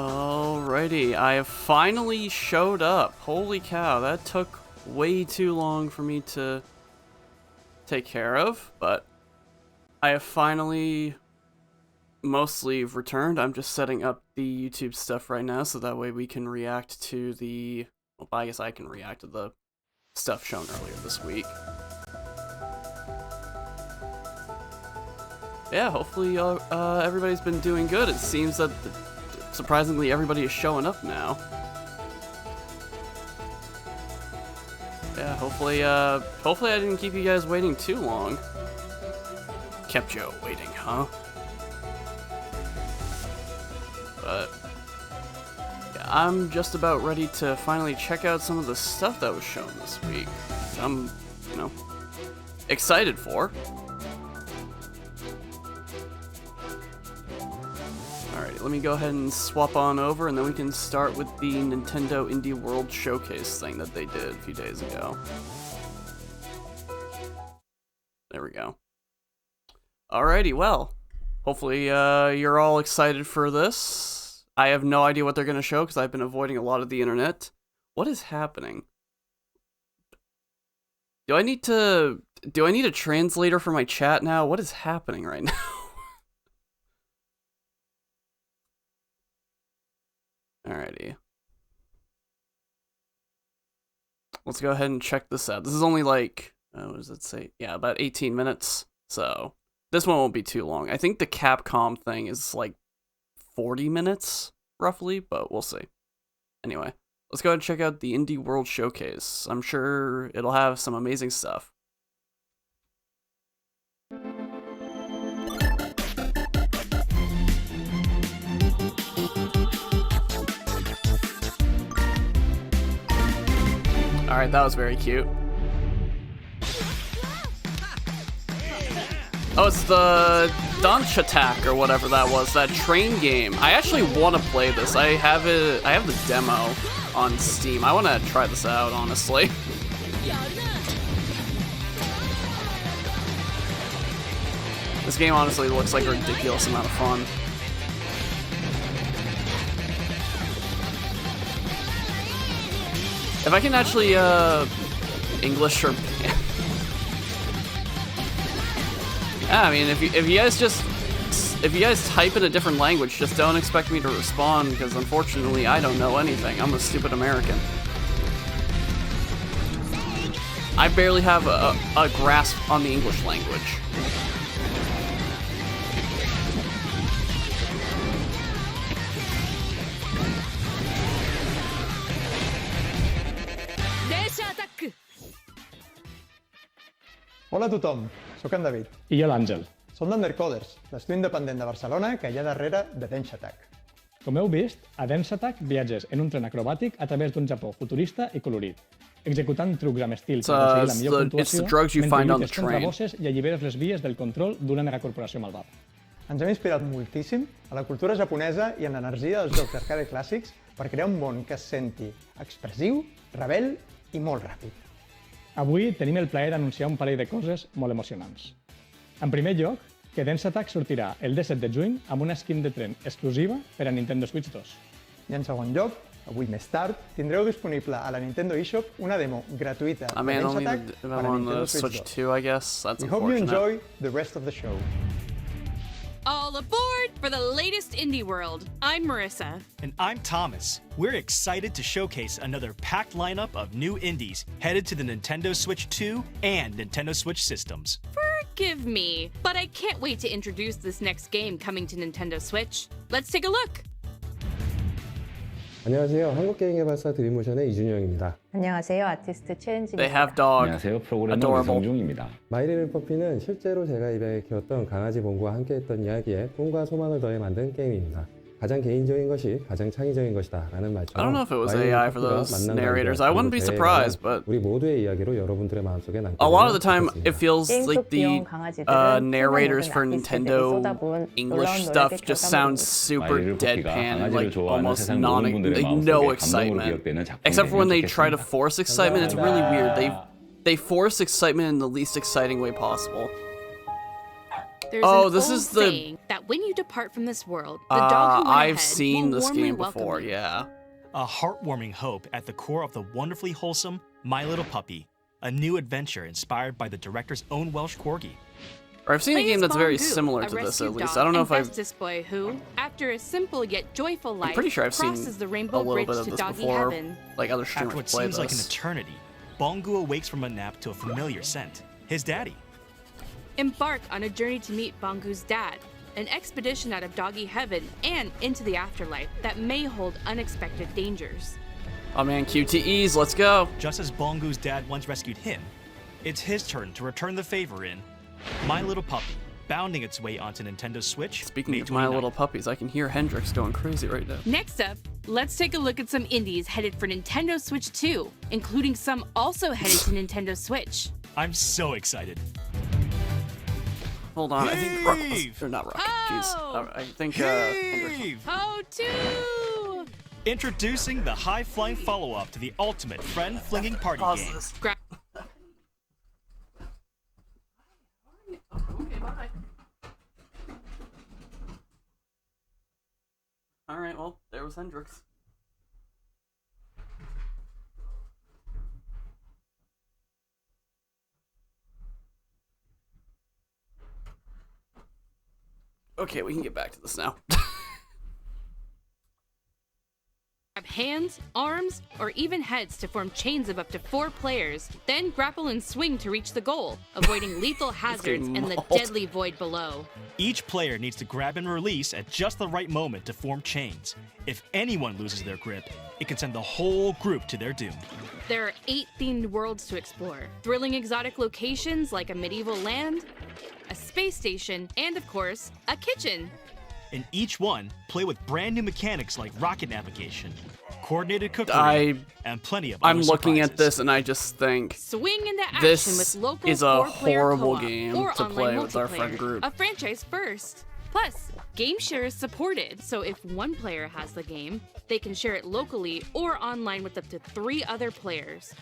Alrighty, I have finally showed up. Holy cow, that took way too long for me to take care of, but I have finally mostly returned. I'm just setting up the YouTube stuff right now so that way we can react to the... Well, I guess I can react to the stuff shown earlier this week. Yeah, hopefully everybody's been doing good. It seems that surprisingly everybody is showing up now. Yeah, hopefully I didn't keep you guys waiting too long. Kept you waiting, huh? But yeah, I'm just about ready to finally check out some of the stuff that was shown this week. I'm, excited for. Alright, let me go ahead and swap on over, and then we can start with the Nintendo Indie World Showcase thing that they did a few days ago. There we go. Alrighty, well, hopefully you're all excited for this. I have no idea what they're going to show because I've been avoiding a lot of the internet. What is happening? Do I need a translator for my chat now? What is happening right now? Alrighty. Let's go ahead and check this out. This is only like, what does it say? Yeah, about 18 minutes. So this one won't be too long. I think the Capcom thing is like 40 minutes, roughly, but we'll see. Anyway, let's go ahead and check out the Indie World Showcase. I'm sure it'll have some amazing stuff. Alright, that was very cute. Oh, it's the Dunch Attack or whatever that was, that train game. I actually want to play this. I have the demo on Steam. I want to try this out, honestly. This game honestly looks like a ridiculous amount of fun. If I can actually, English or... Yeah, I mean, if you guys type in a different language, just don't expect me to respond, because unfortunately I don't know anything. I'm a stupid American. I barely have a grasp on the English language. Hola a tothom, sóc en David. I jo l'Àngel. Som d'Undercoders, l'estudi independent de Barcelona que hi ha darrere de Dance Attack. Com heu vist, a Dance Attack viatges en un tren acrobàtic a través d'un Japó futurista i colorit, executant trucs amb estil per aconseguir la millor puntuació mentre lluites contra bosses i alliberes les vies del control d'una megacorporació malvada. Ens hem inspirat moltíssim a la cultura japonesa i en l'energia dels jocs d'arcade clàssics per crear un món que es senti expressiu, rebel i molt ràpid. Avui tenim el plaer d'anunciar un parell de coses molt emocionants. En primer lloc, que Dance Attack sortirà el 17 de juny amb una skin de tren exclusiva per a Nintendo Switch 2. I en segon lloc, avui més tard, tindreu disponible a la Nintendo eShop una demo gratuïta de Dance Attack per a Nintendo Switch 2. I guess. That's We hope you enjoy the rest of the show. All aboard for the latest Indie World. I'm Marissa. And I'm Thomas. We're excited to showcase another packed lineup of new indies headed to the Nintendo Switch 2 and Nintendo Switch systems. Forgive me, but I can't wait to introduce this next game coming to Nintendo Switch. Let's take a look. 안녕하세요. 한국게임개발사 드림모션의 이준영입니다. 안녕하세요. 아티스트 최은진입니다. They have dog. 안녕하세요. 프로그래머 Adorable. 이성중입니다. 마이리는 퍼피는 실제로 제가 입양해 키웠던 강아지 봉구와 함께했던 이야기에 꿈과 소망을 더해 만든 게임입니다. 가장 개인적인 것이 가장 창의적인 것이다 라는 말처럼 I don't know if it was AI for those narrators. I wouldn't be surprised, but 우리 모두의 이야기로 여러분들의 마음속에 남게 a lot of the time it feels like the narrators for Nintendo English stuff just sounds super deadpan and like almost no excitement. Except for when they try to force excitement, it's really weird. They force excitement in the least exciting way possible. There's Oh, an this old is the- saying that when you depart from this world, the dog who went I've ahead seen will this warmly game welcome before, you. yeah. A heartwarming hope at the core of the wonderfully wholesome My Little Puppy, a new adventure inspired by the director's own Welsh corgi. Or I've seen a Play game as that's very Bongu, similar a to this, rescue at least. dog I don't know and if I've... Festus boy who, after a simple yet joyful life, pretty sure I've seen crosses the a rainbow little bridge bit of to this doggy before. heaven. Like, other After streamers what play seems like an this. eternity, Bongu awakes from a nap to a familiar scent, his daddy. Embark on a journey to meet Bongu's dad, an expedition out of doggy heaven and into the afterlife that may hold unexpected dangers. Oh man, QTEs, let's go. Just as Bongu's dad once rescued him, it's his turn to return the favor in My Little Puppy, bounding its way onto Nintendo Switch. Speaking May of My 29th. Little Puppies, I can hear Hendrix going crazy right now. Next up, let's take a look at some indies headed for Nintendo Switch 2, including some also headed to Nintendo Switch. I'm so excited. Hold on, I think Heave! or not Rocket, jeez. Oh! I think Hendrix. Heave! Oh, 2! Introducing the high-flying follow-up to the ultimate friend-flinging party Pause game. this. Gra- Okay, bye. Alright, well, there was Hendrix. Okay, we can get back to this now. Grab hands, arms, or even heads to form chains of up to 4 players, then grapple and swing to reach the goal, avoiding lethal hazards getting and the mauled. deadly void below. Each player needs to grab and release at just the right moment to form chains. If anyone loses their grip, it can send the whole group to their doom. There are 8 themed worlds to explore, thrilling exotic locations like a medieval land, a space station, and of course, a kitchen. In each one, play with brand new mechanics like rocket navigation, coordinated cookery, and plenty of I'm other looking at surprises. this and I just think Swing into action this with local is a 4-player horrible co-op game or to online play with our multiplayer, friend group. A franchise first. Plus, game share is supported, so if one player has the game, they can share it locally or online with up to 3 other players.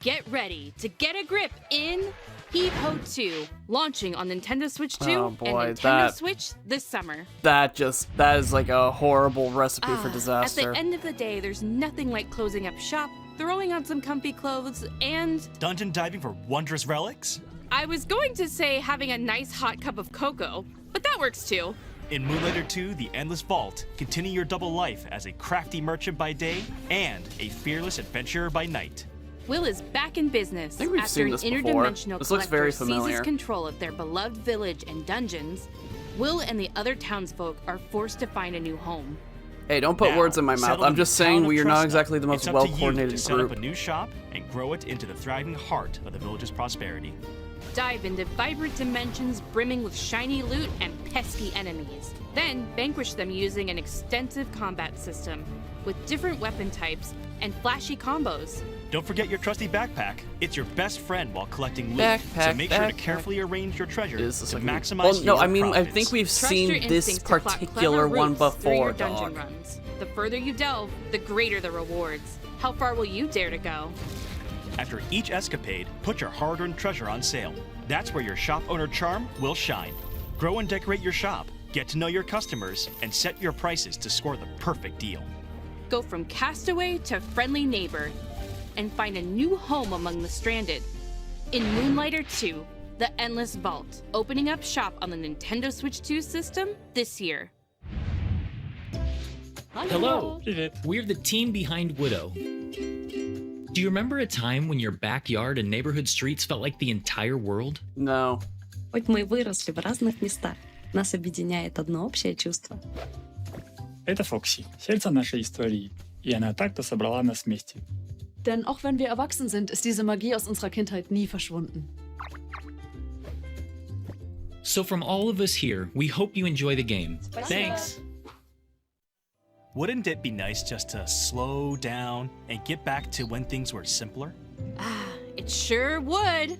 Get ready to get a grip in Heave Ho 2, launching on Nintendo Switch 2 Oh boy, and Nintendo that- Switch this summer. that is like a horrible recipe for At disaster. the end of the day, there's nothing like closing up shop, throwing on some comfy clothes, and Dungeon diving for wondrous relics? I was going to say having a nice hot cup of cocoa, but that works too. In Moonlighter 2, The Endless Vault, continue your double life as a crafty merchant by day and a fearless adventurer by night. Will is back in business think we've after seen an this before. interdimensional This looks collector very seizes familiar. control of their beloved village and dungeons. Will and the other townsfolk are forced to find a new home. Hey, don't put Now, words in my mouth. settled I'm in just the town saying of we are not Trustnut, exactly the most it's up to you well-coordinated to set group. up a new shop and grow it into the thriving heart of the village's prosperity. Dive into vibrant dimensions brimming with shiny loot and pesky enemies. Then vanquish them using an extensive combat system with different weapon types and flashy combos. Don't forget your trusty backpack. It's your best friend while collecting loot. So Backpack, make sure to backpack. carefully arrange your treasure Is this to like maximize well, no, your I mean, I profits. think we've Trust your seen this instincts to plot particular clever one routes through your before, dungeon dog. runs. The further you delve, the greater the rewards. How far will you dare to go? After each escapade, put your hard-earned treasure on sale. That's where your shop owner charm will shine. Grow and decorate your shop, get to know your customers, and set your prices to score the perfect deal. Go from castaway to friendly neighbor and find a new home among the stranded. In Moonlighter 2, The Endless Vault, opening up shop on the Nintendo Switch 2 system this year. Hello, Привет. we're the team behind Widow. Do you remember a time when your backyard and neighborhood streets felt like the entire world? No. Хоть мы и выросли в разных местах, нас объединяет одно общее чувство. Это Фокси, сердце нашей истории. И она так-то собрала нас вместе. Denn auch wenn wir erwachsen sind, ist diese Magie aus unserer Kindheit nie verschwunden. So from all of us here, we hope you enjoy the game. Thanks! Wouldn't it be nice just to slow down and get back to when things were simpler? It sure would.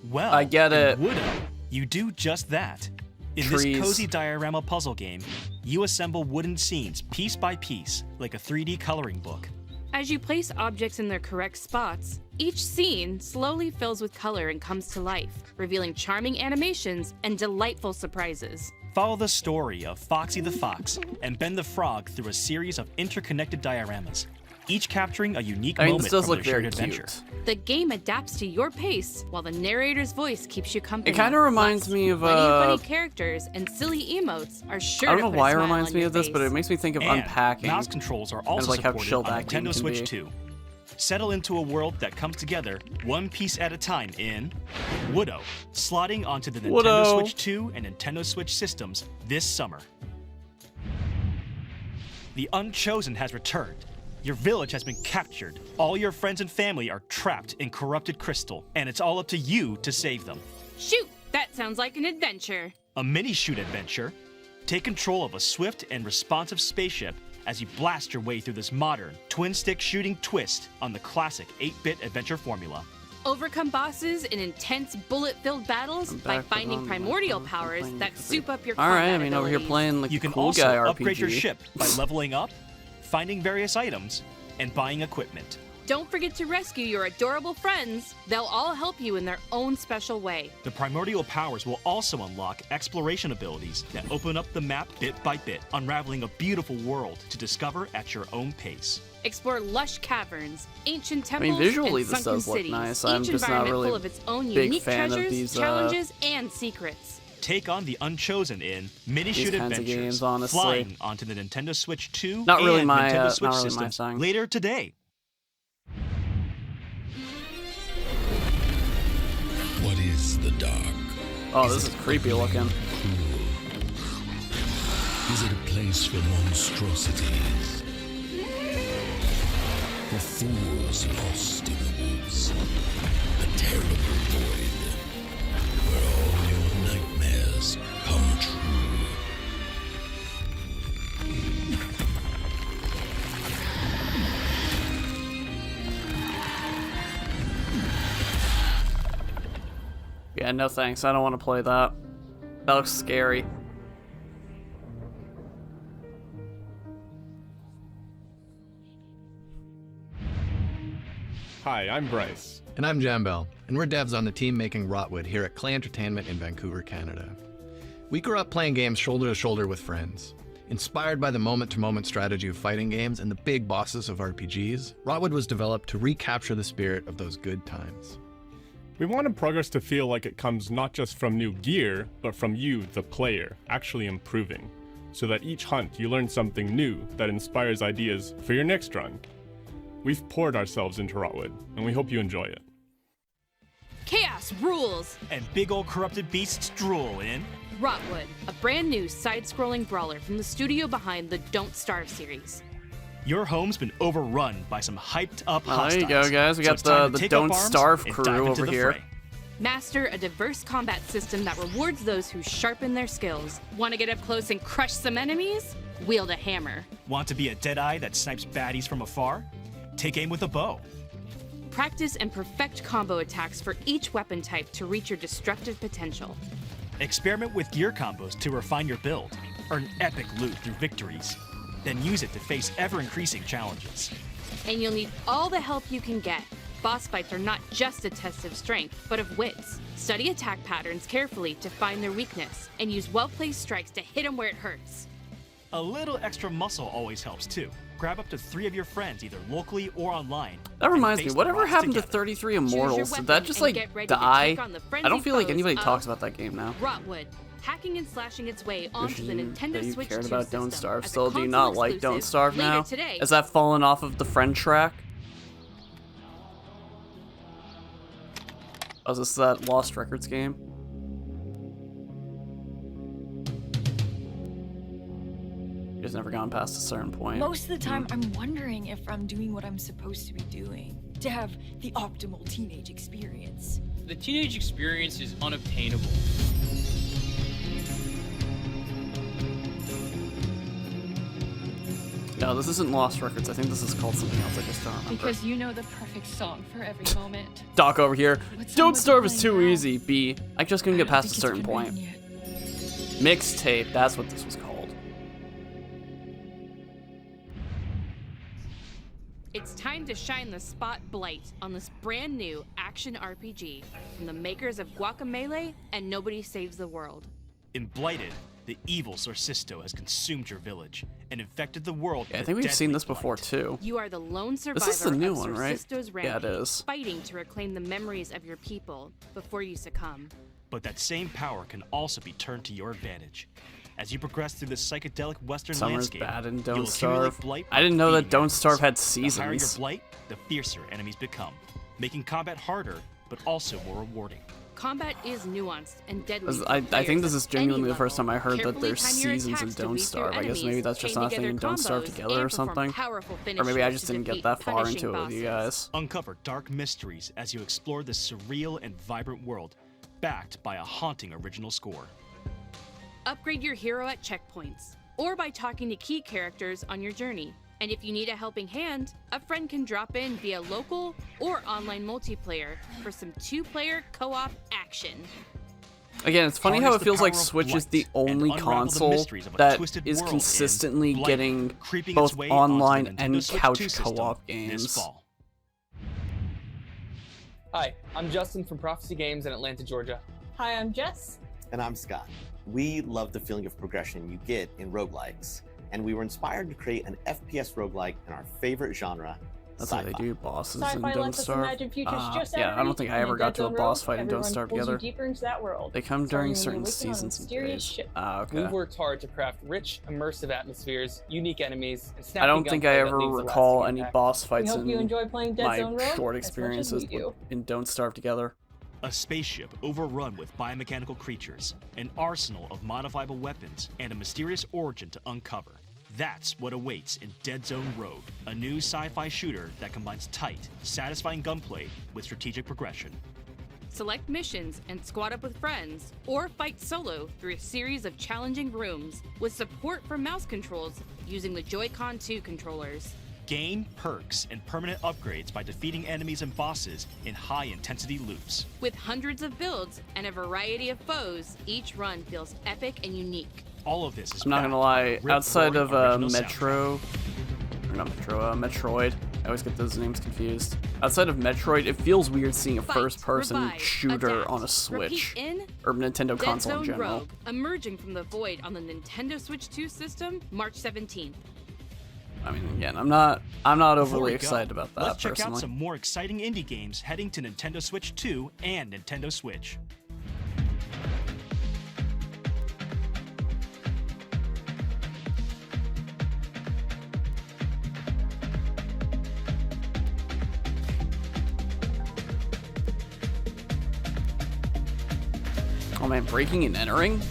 Well, I get in it. Widow, you do just that. In Trees. this cozy diorama puzzle game, you assemble wooden scenes piece by piece, like a 3D coloring book. As you place objects in their correct spots, Each scene slowly fills with color and comes to life, revealing charming animations and delightful surprises. Follow the story of Foxy the Fox and Ben the Frog through a series of interconnected dioramas, each capturing a unique moment from their shared adventure. The game adapts to your pace, while the narrator's voice keeps you company. It kind of reminds me of funny characters and silly emotes are sure I to don't know put why a it smile reminds on me your of this, but face. it makes me think of And unpacking. mouse controls are also like how supported chilled on that game Nintendo can Switch be. 2. Settle into a world that comes together one piece at a time in Woodo, slotting onto the Nintendo Woodo. Switch 2 and Nintendo Switch systems this summer. The Unchosen has returned. Your village has been captured. All your friends and family are trapped in corrupted crystal, and it's all up to you to save them. Shoot! That sounds like an adventure. A mini-shoot adventure. Take control of a swift and responsive spaceship as you blast your way through this modern, twin-stick shooting twist on the classic 8-bit adventure formula. Overcome bosses in intense bullet-filled battles by finding primordial powers that soup up your combat Alright, I mean, over here abilities. playing like You can cool also guy upgrade RPG. your ship by leveling up, finding various items, and buying equipment. Don't forget to rescue your adorable friends. They'll all help you in their own special way. The primordial powers will also unlock exploration abilities that open up the map bit by bit, unraveling a beautiful world to discover at your own pace. Explore lush caverns, ancient I mean, temples, visually and this sunken does look cities. nice. Each I'm just not environment really full of its own big unique fan of treasures, these, challenges, and secrets. Take on the Unchosen in mini-shoot kinds of adventures, games, honestly. flying onto the Nintendo Switch 2 Not really and my, Nintendo Switch not really my systems thing. later today. What is the dark? Oh, this is creepy looking. Is it a place for monstrosities? For fools lost in the woods? A terrible void where all your nightmares come true. Yeah, no thanks. I don't want to play that. That looks scary. Hi, I'm Bryce. And I'm Jambel, and we're devs on the team making Rotwood here at Clay Entertainment in Vancouver, Canada. We grew up playing games shoulder to shoulder with friends. Inspired by the moment-to-moment strategy of fighting games and the big bosses of RPGs, Rotwood was developed to recapture the spirit of those good times. We wanted progress to feel like it comes not just from new gear, but from you, the player, actually improving, so that each hunt you learn something new that inspires ideas for your next run. We've poured ourselves into Rotwood, and we hope you enjoy it. Chaos rules! And big old corrupted beasts drool in Rotwood, a brand new side-scrolling brawler from the studio behind the Don't Starve series. Your home's been overrun by some hyped-up Well, hostiles. there you go, guys. We so got it's time the to take Don't up arms Starve and crew dive into over the here. fray. Master a diverse combat system that rewards those who sharpen their skills. Want to get up close and crush some enemies? Wield a hammer. Want to be a deadeye that snipes baddies from afar? Take aim with a bow. Practice and perfect combo attacks for each weapon type to reach your destructive potential. Experiment with gear combos to refine your build. Earn epic loot through victories. Then use it to face ever-increasing challenges. And you'll need all the help you can get. Boss fights are not just a test of strength, but of wits. Study attack patterns carefully to find their weakness, and use well-placed strikes to hit them where it hurts. A little extra muscle always helps too. Grab up to 3 of your friends, either locally or online. That reminds and me, face whatever the rocks happened together. to 33 your Immortals? Did that weapon just and like get ready to die? take on the I don't feel like frenzied anybody foes talks of about that game now. Rotwood, hacking and slashing its way onto the Wishing Nintendo that you Switch cared 2 about Don't system Starve. as a Still, do you console not like Don't exclusive Starve later now? today. Has that fallen off of the friend track? Oh, is this that Lost Records game? You just never gone past a certain point. Most of the time, I'm wondering if I'm doing what I'm supposed to be doing to have the optimal teenage experience. The teenage experience is unobtainable. No, this isn't Lost Records. I think this is called something else. I just don't remember. Because you know the perfect song for every moment. Doc over here. What song Don't was Starve you is too playing now? easy. B. I just couldn't get past a certain point. Mixtape. That's what this was called. It's time to shine the spotlight on this brand new action RPG from the makers of Guacamelee and Nobody Saves the World. In Blighted, the evil Sorcisto has consumed your village and infected the world. Yeah, I think we've seen this before too. You are the lone survivor This is the new of one, right? Sorcisto's Yeah, it rampage, is. fighting to reclaim the memories of your people before you succumb. But that same power can also be turned to your advantage. As you progress through this psychedelic western Summer's landscape, bad and Don't you'll accumulate Starve. blight I didn't by know that feeding Don't enemies. Starve had The higher your seasons. blight, the fiercer enemies become, making combat harder, but also more rewarding. Combat is nuanced and deadly. I think this is genuinely the first time I heard that Carefully there's time your seasons in attacks to Don't weed through Starve. I guess maybe enemies, that's just chain not a thing in together Don't Starve combos, together or and perform something. powerful Or maybe I finishes just to didn't get defeat that far punishing into it with you bosses. guys. Uncover dark mysteries as you explore this surreal and vibrant world, backed by a haunting original score. Upgrade your hero at checkpoints, or by talking to key characters on your journey. And if you need a helping hand, a friend can drop in via local or online multiplayer for some 2-player co-op action. Again, it's funny how Harness it the feels like power of Switch is the blight and only unravel the console mysteries of a that twisted is world in consistently Blight, getting creeping both its way onto the online Nintendo and Switch couch 2 system co-op this games. fall. Hi, I'm Justin from Prophecy Games in Atlanta, Georgia. Hi, I'm Jess. And I'm Scott. We love the feeling of progression you get in roguelikes, and we were inspired to create an FPS roguelike in our favorite genre, That's how sci-fi. they do bosses in Sci-fi Don't lets us Starve. imagine futures just Yeah, I don't think I ever got to a boss Road, fight in Don't everyone Starve pulls you together. deeper into that world. They come Starting during when certain you're working on a seasons and mysterious days. ship. Okay. We've worked hard to craft rich, immersive atmospheres, unique enemies, and I snappy don't think I gunplay that ever leaves a recall lasting any impact. boss fights hope you in enjoy playing Dead my Zone Road short as much as we experiences do. in Don't Starve together. A spaceship overrun with biomechanical creatures, an arsenal of modifiable weapons, and a mysterious origin to uncover. That's what awaits in Dead Zone Road, a new sci-fi shooter that combines tight, satisfying gunplay with strategic progression. Select missions and squad up with friends, or fight solo through a series of challenging rooms with support for mouse controls using the Joy-Con 2 controllers. Gain perks and permanent upgrades by defeating enemies and bosses in high-intensity loops. With hundreds of builds and a variety of foes, each run feels epic and unique. All of this is I'm not gonna lie, outside of Metroid, I always get those names confused. Outside of Metroid, it feels weird seeing a first-person revive, shooter adapt, on a Switch repeat in or Nintendo Dead console in Zone general. Rogue, emerging from the void on the Nintendo Switch 2 system, March 17th. I mean, again, I'm not Before overly we go, excited about that let's check personally. out some more exciting indie games heading to Nintendo Switch 2 and Nintendo Switch. Oh man, breaking and entering?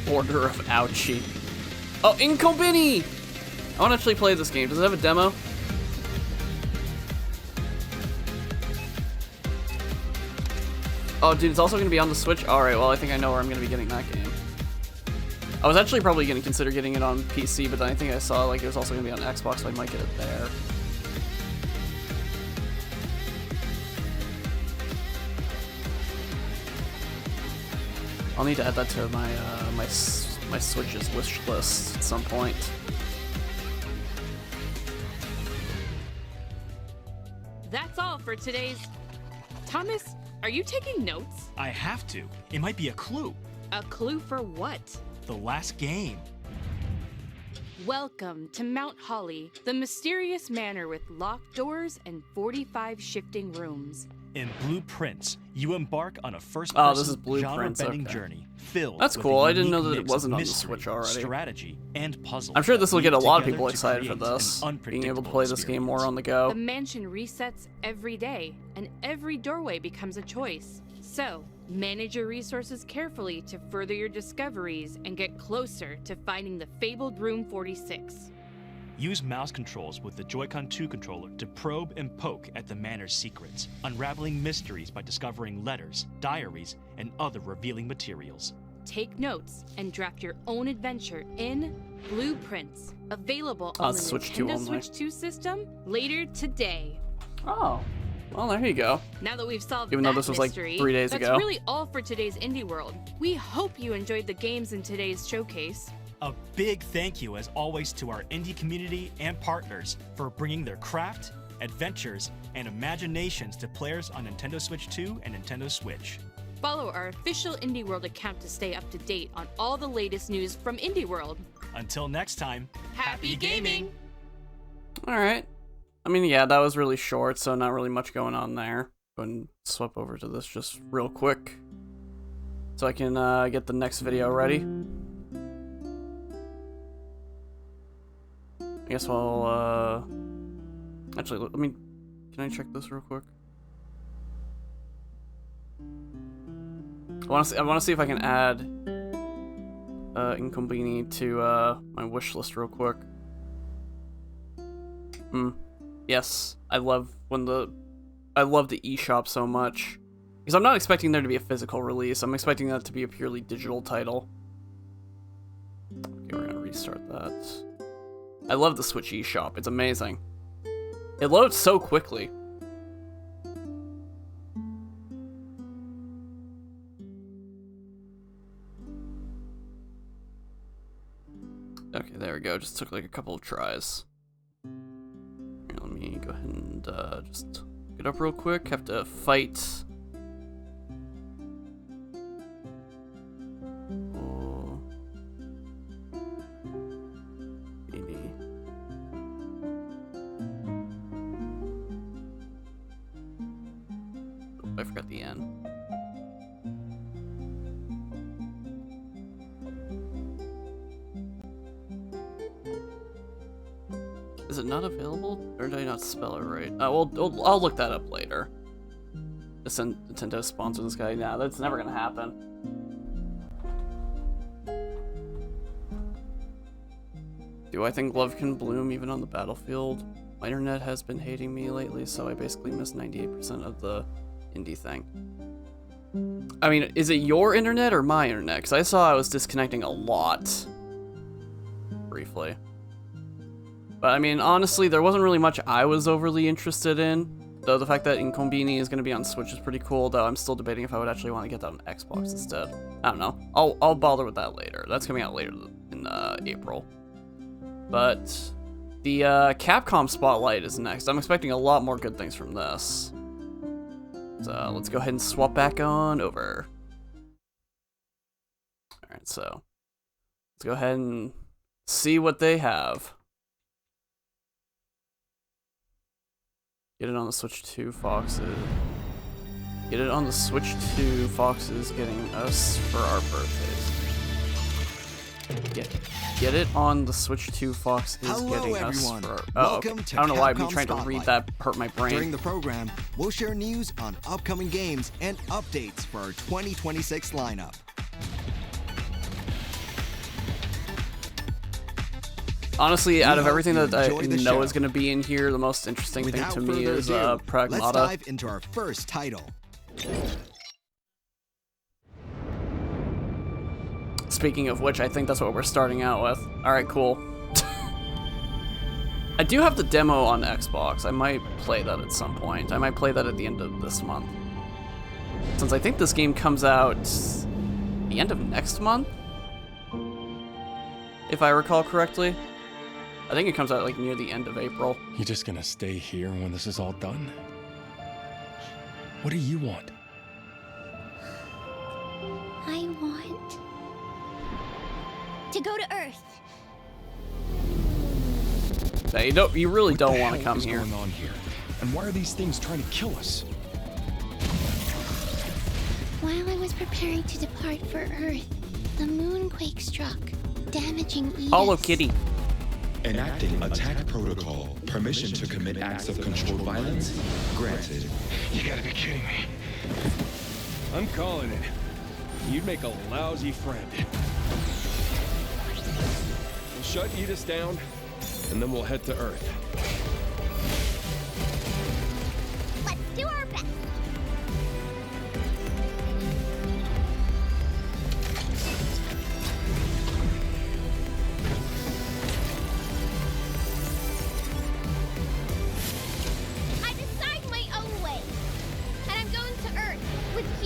Order of Ouchie. Oh, Inkobini! I want to actually play this game. Does it have a demo? Oh, dude, it's also going to be on the Switch? Alright, well, I think I know where I'm going to be getting that game. I was actually probably going to consider getting it on PC, but then I think I saw like it was also going to be on Xbox, so I might get it there. I'll need to add that to my my Switch's wish list at some point. That's all for today's... Thomas, are you taking notes? I have to. It might be a clue. A clue for what? The last game. Welcome to Mount Holly, the mysterious manor with locked doors and 45 shifting rooms. In Blueprints, you embark on a Oh, this is first-person, Blueprints, genre-bending okay. journey filled That's with cool. a I didn't know unique that it mix wasn't of on the mystery, Switch already. strategy, and puzzles. I'm sure this will that get a weave lot of together people to excited for create an this. Being able to unpredictable play this game more on the go. The mansion resets every day, and every doorway becomes a choice. So, manage your resources carefully to further your discoveries and get closer to finding the fabled Room 46. Use mouse controls with the Joy-Con 2 controller to probe and poke at the manor's secrets, unraveling mysteries by discovering letters, diaries, and other revealing materials. take notes, and draft your own adventure in Blueprints, available on the Nintendo Switch 2 system later today. Oh, well, there you go. Now that we've solved Even that though this was mystery, like 3 days that's ago. really all for today's Indie World. We hope you enjoyed the games in today's showcase. A big thank you, as always, to our indie community and partners for bringing their craft, adventures, and imaginations to players on Nintendo Switch 2 and Nintendo Switch. Follow our official Indie World account to stay up to date on all the latest news from Indie World. Until next time, happy gaming! All right. I mean, yeah, that was really short, so not really much going on there. Go ahead and swap over to this just real quick, so I can get the next video ready. I guess I'll, actually, let me, can I check this real quick? I want to see if I can add Incombini to my wish list real quick. Yes, I love the eShop so much, because I'm not expecting there to be a physical release. I'm expecting that to be a purely digital title. Okay, we're gonna restart that. I love the Switch eShop. It's amazing. It loads so quickly. Okay, there we go. Just took like a couple of tries. Here, let me go ahead and just get up real quick. Have to fight. Oh. Maybe. Oh, I forgot the N. Is it not available, or did I not spell it right? Well, I'll look that up later. Just Nintendo sponsor this guy. Nah, that's never gonna happen. Do I think love can bloom even on the battlefield? My internet has been hating me lately, so I basically missed 98% of the indie thing. I mean, is it your internet or my internet? Because I saw I was disconnecting a lot. Briefly. But I mean, honestly, there wasn't really much I was overly interested in. Though the fact that Incombini is going to be on Switch is pretty cool, though I'm still debating if I would actually want to get that on Xbox instead. I don't know. I'll bother with that later. That's coming out later in April. But the Capcom Spotlight is next. I'm expecting a lot more good things from this. So let's go ahead and swap back on over. Alright, so let's go ahead and see what they have. Get it on the Switch 2, Foxes. Get it on the Switch 2, Foxes getting us for our birthdays. Get it on the Switch 2, Fox is getting us for our... Oh, okay. I don't know why me trying to read that hurt my brain. During the program, we'll share news on upcoming games and updates for our 2026 lineup. Honestly, out of everything that I know is going to be in here, the most interesting thing to me is Pragmata. Let's dive into our first title. Speaking of which, I think that's what we're starting out with. Alright, cool. I do have the demo on Xbox. I might play that at some point. I might play that at the end of this month. Since I think this game comes out the end of next month? If I recall correctly. I think it comes out like near the end of April. You just gonna stay here when this is all done? What do you want? I want to go to Earth. Now, you really don't want to come here. What's going on here? And why are these things trying to kill us? While I was preparing to depart for Earth, the moonquake struck, damaging Edith. Hello Kitty. Enacting attack protocol. Permission to commit acts of controlled violence? Granted. You gotta be kidding me. I'm calling it. You'd make a lousy friend. We'll shut Edith down, and then we'll head to Earth. Let's do our best.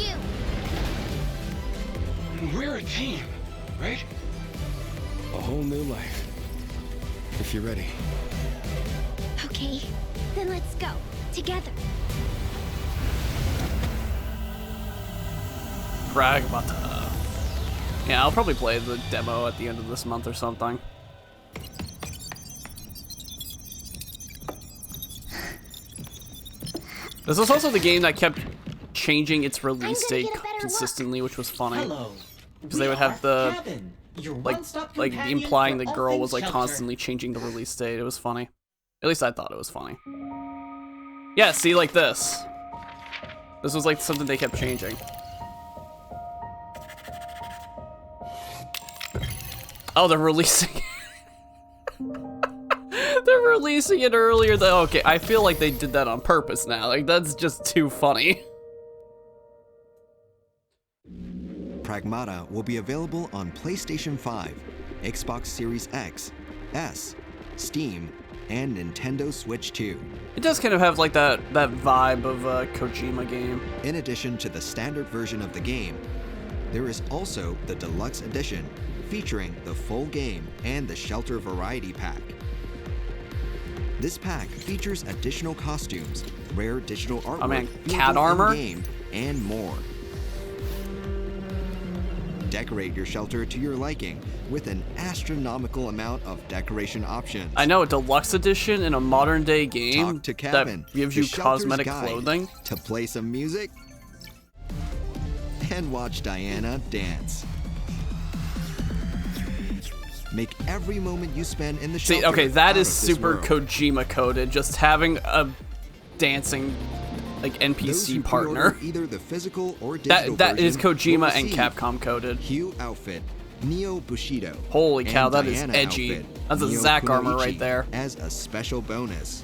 you. We're a team, right? A whole new life. If you're ready. Okay, then let's go. Together. Pragmata. Yeah, I'll probably play the demo at the end of this month or something. This was also the game that kept changing its release date consistently, which was funny. Hello. Because they would have the Your like one-stop like companion implying for the all girl things was like shelter. constantly changing the release date. It was funny. At least I thought it was funny. Yeah, see, like this. This was like something they kept changing. Oh, they're releasing. They're releasing it earlier than okay. I feel like they did that on purpose now. Like that's just too funny. Pragmata will be available on PlayStation 5, Xbox Series X, S, Steam, and Nintendo Switch 2. It does kind of have like that vibe of a Kojima game. In addition to the standard version of the game, there is also the deluxe edition featuring the full game and the Shelter Variety Pack. This pack features additional costumes, rare digital artwork, Oh man, cat armor? game, and more. Decorate your shelter to your liking with an astronomical amount of decoration options. I know, a deluxe edition in a modern day game Talk to Kevin, that gives the you shelter's cosmetic guide, clothing. to play some music and watch Diana dance. Make every moment you spend in the shelter. See, okay, that out is of this super world. Kojima coded. Just having a dancing like Those NPC who partner. pre-order either the physical or digital That is version Kojima will and receive Capcom coded. Hue outfit, Neo Bushido. Holy cow, and that is Diana edgy. outfit, That's a Neo Zack armor Kunoichi, right there. As a special bonus.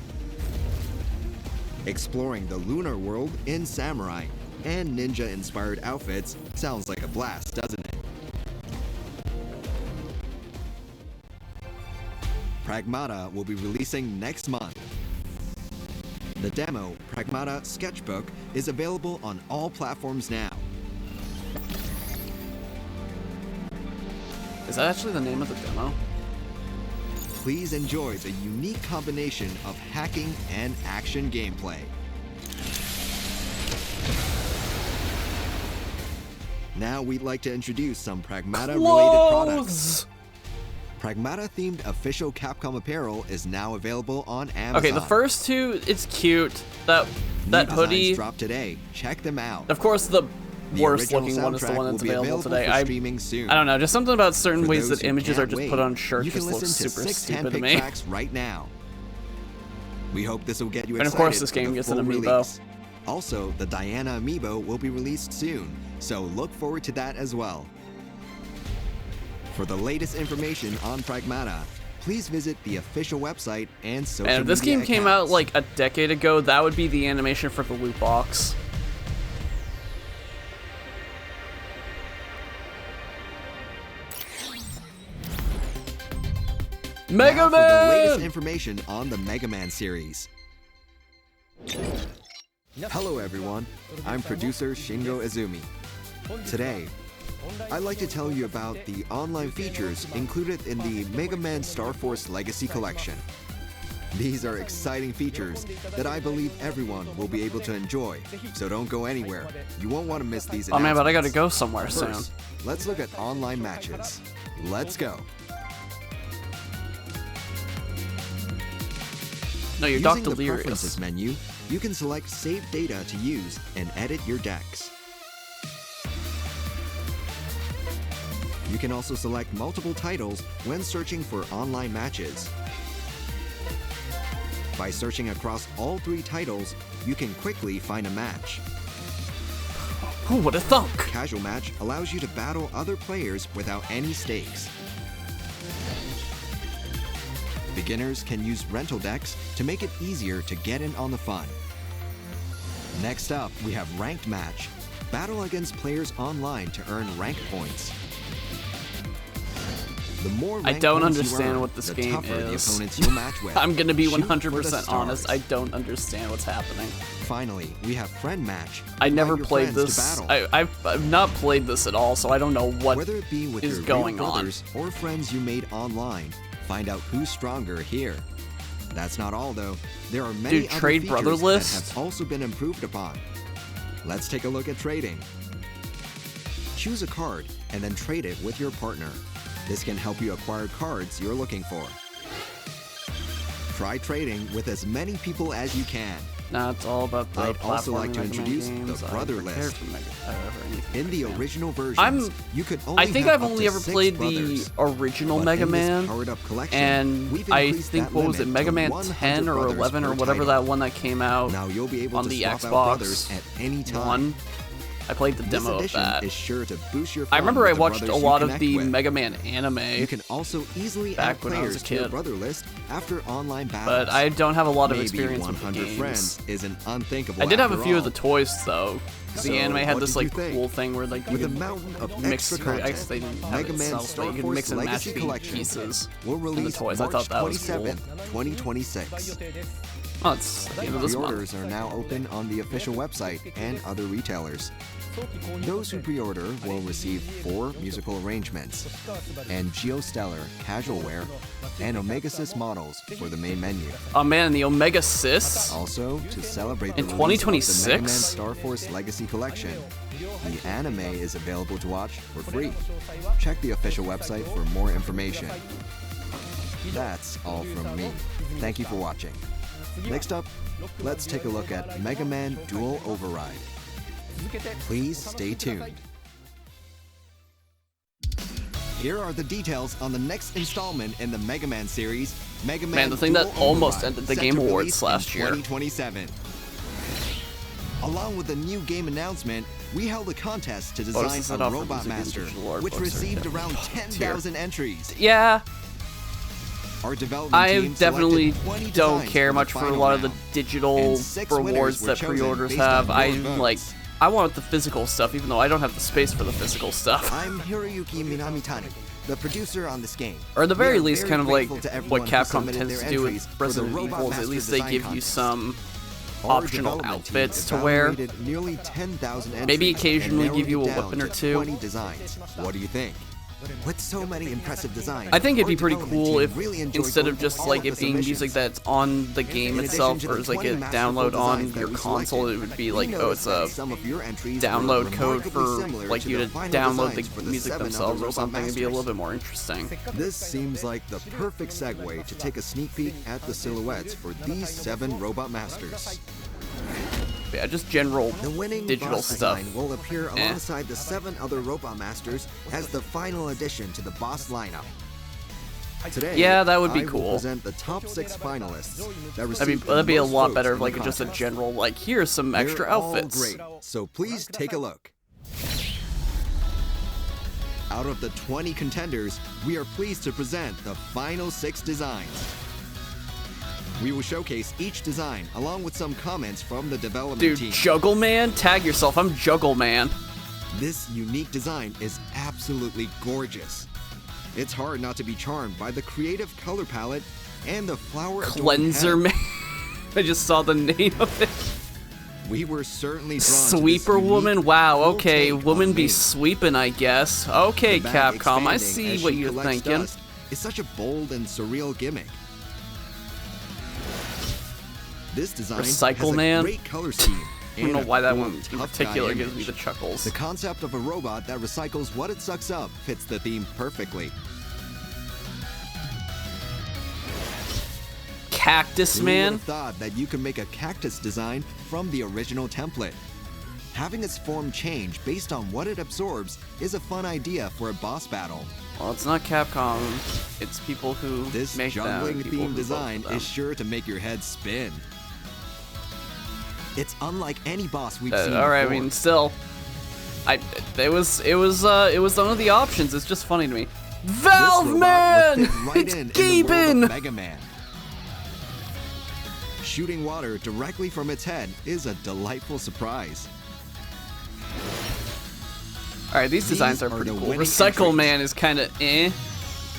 Exploring the lunar world in samurai and ninja-inspired outfits sounds like a blast, doesn't it? Pragmata will be releasing next month. The demo, Pragmata Sketchbook, is available on all platforms now. Is that actually the name of the demo? Please enjoy the unique combination of hacking and action gameplay. Now we'd like to introduce some Pragmata-related products. Pragmata-themed official Capcom apparel is now available on Amazon. Okay, the first two, it's cute. That New hoodie. designs dropped today. Check them out. Of course, the The worst original looking one is the soundtrack one that's will be available today. for streaming soon. I don't know, just something about certain For ways those that who images are can't just wait, put on shirts you can just looks listen to super 6 stupid to handpicked me. tracks right now. We hope this will get you And excited of course this for the game gets an full amiibo. release. Also, the Diana amiibo will be released soon, so look forward to that as well. For the latest information on Pragmata, please visit the official website and social media And if this game came accounts. out like a decade ago, that would be the animation for the loot box. Mega Now for the latest Man! information on the Mega Man series. Hello everyone, I'm producer Shingo Izumi. Today, I'd like to tell you about the online features included in the Mega Man Star Force Legacy Collection. These are exciting features that I believe everyone will be able to enjoy, so don't go anywhere. You won't want to miss these Oh man, but I gotta announcements. go somewhere First, soon. let's look at online matches. Let's go. No, you're Using Dr. the Delirious. Preferences menu, you can select Save Data to use and edit your decks. You can also select multiple titles when searching for online matches. By searching across all 3 titles, you can quickly find a match. Who would have thunk? Casual match allows you to battle other players without any stakes. Beginners can use rental decks to make it easier to get in on the fun. Next up, we have Ranked Match. Battle against players online to earn rank points. The more I rank don't points you understand earn, what this the game tougher the is. opponents you'll match with. I'm gonna be Shoot for the 100% honest. stars. I don't understand what's happening. Finally, we have Friend Match. I never Invite your played friends to this. battle. I've not played this at all, so I don't know what Whether it be with is your going real on. brothers or friends you made online, find out who's stronger here. That's not all though. There are many Dude, other trade features brother that list? have also been improved upon. Let's take a look at trading. Choose a card and then trade it with your partner. This can help you acquire cards you're looking for. Try trading with as many people as you can. Nah, it's all about the I'd also like platforming to Mega Man introduce games. the I brother don't care list. for anything In the Mega Man. original versions, you could only I think have I've up only to ever 6 played brothers. the original But Mega in this Man, powered-up collection, and we've I increased think, that what was it, limit Mega to Man 100 10 or brothers 11 or per whatever title. that one that came out Now you'll be able on to the swap out Xbox brothers at any time. One. I played the This demo of edition that. is sure to boost your I fun remember with I the watched a brothers you lot of connect the with. Mega Man anime. You can also easily back add when I was players a to your kid. brother list after online battles. But I don't have a lot of Maybe experience with the 100 games. friends isn't unthinkable. I did have a after few all. of the toys though. 'Cause So, the anime had what this did you like think? cool thing where like you With a could mountain of mix extra or content, they didn't have Mega it Man itself, Star but you could Force mix and match Legacy the Collection pieces will in the release toys. I March thought that was cool. 27th, 2026. Oh, it's the end of this month. Pre-orders are now open on the official website and other retailers. Those who pre-order will receive 4 musical arrangements and Geostellar casual wear and Omega Sys models for the main menu. Oh man, the Omega Sys? Also, to celebrate the In release of the 2026? Mega Man Star Force Legacy Collection, the anime is available to watch for free. Check the official website for more information. That's all from me. Thank you for watching. Next up, let's take a look at Mega Man Dual Override. Please stay tuned. Here are the details on the next installment in the Mega Man series, Mega Man the thing Dual that almost Override, ended the set Game to Awards release last in year. 2027. Along with the new game announcement, we held a contest to Bonus design set a off for Robot music and Master, digital art which books are received definitely around top tier. 10,000 entries. Yeah, Our development I team definitely selected 20 don't designs care the much for a final lot of the round, digital and 6 winners rewards were that chosen pre-orders based on have. your I votes. like. I want the physical stuff, even though I don't have the space for the physical stuff. I'm Hiroyuki Minamitani, the producer on this game. Or at the We very are least, very kind of like grateful to what everyone who Capcom submitted tends their to do entries with for the Resident Robot Evil. At Master least they Design give you Contest. some Our optional development team outfits to wear. evaluated nearly 10,000 entries Maybe occasionally and give you a narrowed it weapon down or to two. 20 designs. What do you think? With so many impressive designs, I think it'd be our pretty development cool team if really enjoyed instead going of just all like of it the being music submissions. that's on the game In itself, addition or to it's like a the 20 masterful download on designs that your we console, selected, it would be we like, oh, noticed it's a that some of your entries were download code remarkably for similar like to you the to final download designs for the the music 7 themselves other or something. It'd be a Robot little bit more interesting. This seems like the perfect segue to take a sneak peek at the silhouettes for these 7 Robot Masters. Yeah, just general The winning digital boss stuff. design will appear alongside the 7 other Robot Masters as the final addition to the boss lineup. Today, Yeah, that would be I will cool. present the top 6 finalists that That'd be, received the that'd be a most lot votes better in if the like just a contest. general like here's some extra They're all outfits. great, so please take a look. Out of the 20 contenders, we are pleased to present the final 6 designs. We will showcase each design along with some comments from the development Dude, team. Juggle Man, tag yourself. I'm Juggle Man. This unique design is absolutely gorgeous. It's hard not to be charmed by the creative color palette and the flower Cleanser Man. I just saw the name of it. We were certainly drawn Sweeper to this Woman. unique, Wow. full Okay, take woman on be me. sweeping, I guess. Okay, The bag Capcom. I expanding see as what she you're collects thinking. dust is such a bold and surreal gimmick. This design Recycle has a Man? great color scheme. I don't know and a why that cool one in tough guy particular gives me image. the chuckles. The concept of a robot that recycles what it sucks up fits the theme perfectly. Cactus Who would Man. have thought that you could make a cactus design from the original template? Having its form change based on what it absorbs is a fun idea for a boss battle. Well, it's not Capcom. It's people who This make them. juggling people who themed vote design for them. is sure to make your head spin. It's unlike any boss we've seen All right, I before. mean, still, it was one of the options. It's just funny to me. Valve This robot Man, would fit right it's in the world Gaben. of Mega Man. Shooting water directly from its head is a delightful surprise. All right, these designs are are pretty the cool. winning Recycle entries. Man is kind of eh.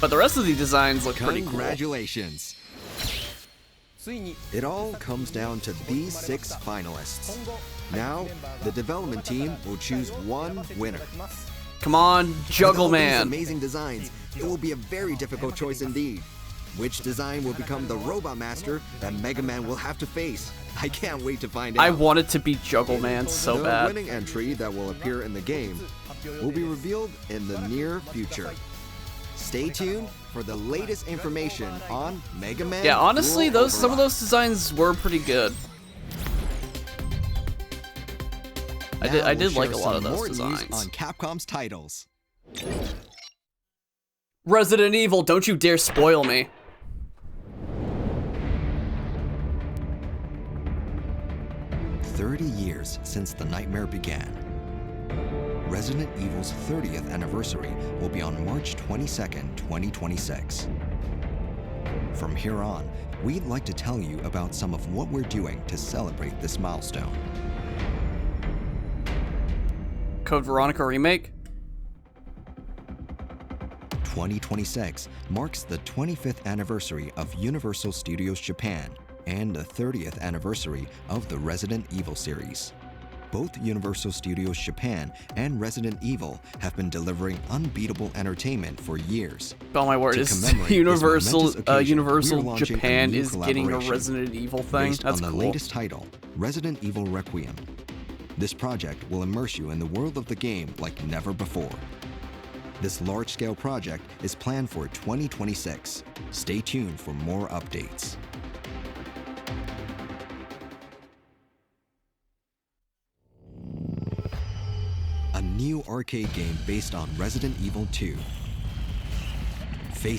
But the rest of the designs look pretty cool. Congratulations. It all comes down to these 6 finalists. Now, the development team will choose one winner. Come on, Juggle With all Man. these amazing designs, it will be a very difficult choice indeed. Which design will become the robot master that Mega Man will have to face? I can't wait to find out. I want it to be Juggle Man so the bad. winning entry that will appear in the game will be revealed in the near future. Stay tuned for the latest information on Mega Man. Yeah, honestly, Duel some of those designs were pretty good. I did like a lot of those designs. On Capcom's titles. Resident Evil, don't you dare spoil me. Years since the nightmare began. Resident Evil's 30th anniversary will be on March 22nd, 2026. From here on, we'd like to tell you about some of what we're doing to celebrate this milestone. Code Veronica remake? 2026 marks the 25th anniversary of Universal Studios Japan and the 30th anniversary of the Resident Evil series. Both Universal Studios Japan and Resident Evil have been delivering unbeatable entertainment for years. Oh my word, Universal Japan is getting a Resident Evil thing? That's on the cool. latest title, Resident Evil Requiem. This project will immerse you in the world of the game like never before. This large-scale project is planned for 2026. Stay tuned for more updates. A new arcade game based on Resident Evil 2.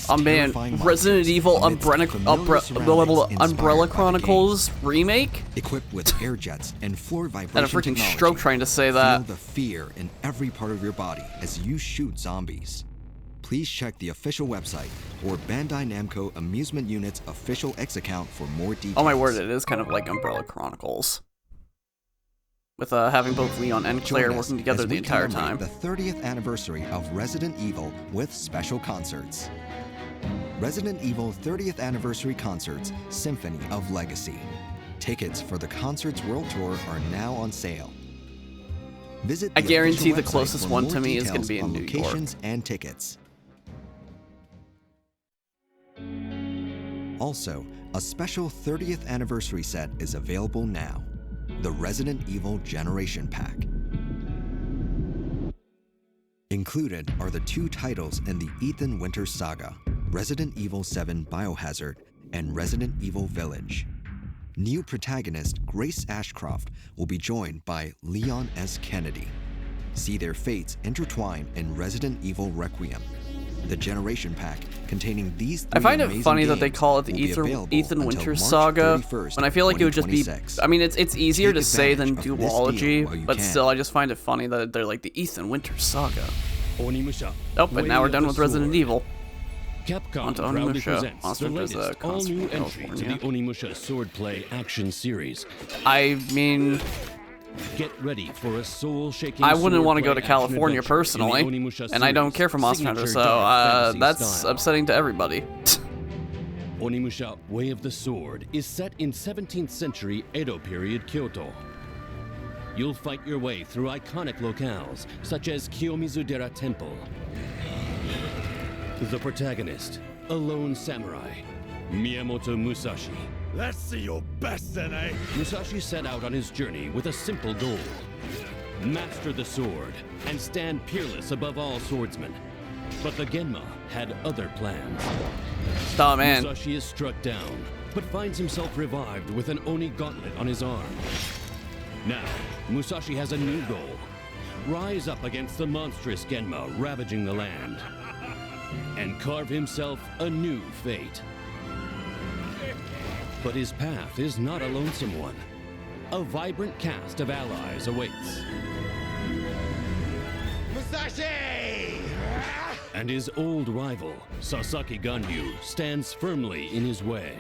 Oh man, Resident Evil Umbrella Chronicles remake? Equipped with air jets and floor vibration Had a freaking technology, stroke trying to say that. Feel the fear in every part of your body as you shoot zombies. Please check the official website or Bandai Namco Amusement Unit's official X account for more details. Oh my word, it is kind of like Umbrella Chronicles. With having both Leon and Claire working together the entire time. The 30th anniversary of Resident Evil with special concerts. Resident Evil 30th Anniversary Concerts, Symphony of Legacy. Tickets for the concert's world tour are now on sale. Visit I guarantee the closest one to me is going to be in New York. Locations and tickets. Also, a special 30th anniversary set is available now. The Resident Evil Generation Pack. Included are the 2 titles in the Ethan Winters saga, Resident Evil 7 Biohazard and Resident Evil Village. New protagonist Grace Ashcroft will be joined by Leon S. Kennedy. See their fates intertwine in Resident Evil Requiem. The Generation Pack containing these 3 I find it amazing funny that they games call it the will be Ethan available Winters until saga, March 31st, when I feel like it would just be... 2026. I mean, it's easier to Take say than advantage of this deal duology, while you but can. still, I just find it funny that they're like the Ethan Winters saga. Onimusha. Oh, but now we're done with Resident Evil. Capcom Onto proudly Onimusha. presents Monster the Hunter's, latest Concert all-new in entry to the California. Onimusha Swordplay action series. I mean... Get ready for a soul-shaking I wouldn't want to go swordplay to California action adventure in the personally, Onimusha and I don't series, care for Monster Hunter, signature so dark fantasy that's style. upsetting to everybody. Onimusha Way of the Sword is set in 17th century Edo period Kyoto. You'll fight your way through iconic locales such as Kiyomizu-dera Temple. The protagonist, a lone samurai, Miyamoto Musashi. Let's see your best, Senai. Musashi set out on his journey with a simple goal: master the sword and stand peerless above all swordsmen. But the Genma had other plans. Oh man. Musashi is struck down, but finds himself revived with an Oni gauntlet on his arm. Now, Musashi has a new goal: rise up against the monstrous Genma ravaging the land, and carve himself a new fate. But his path is not a lonesome one. A vibrant cast of allies awaits. Musashi! And his old rival, Sasaki Ganryu, stands firmly in his way.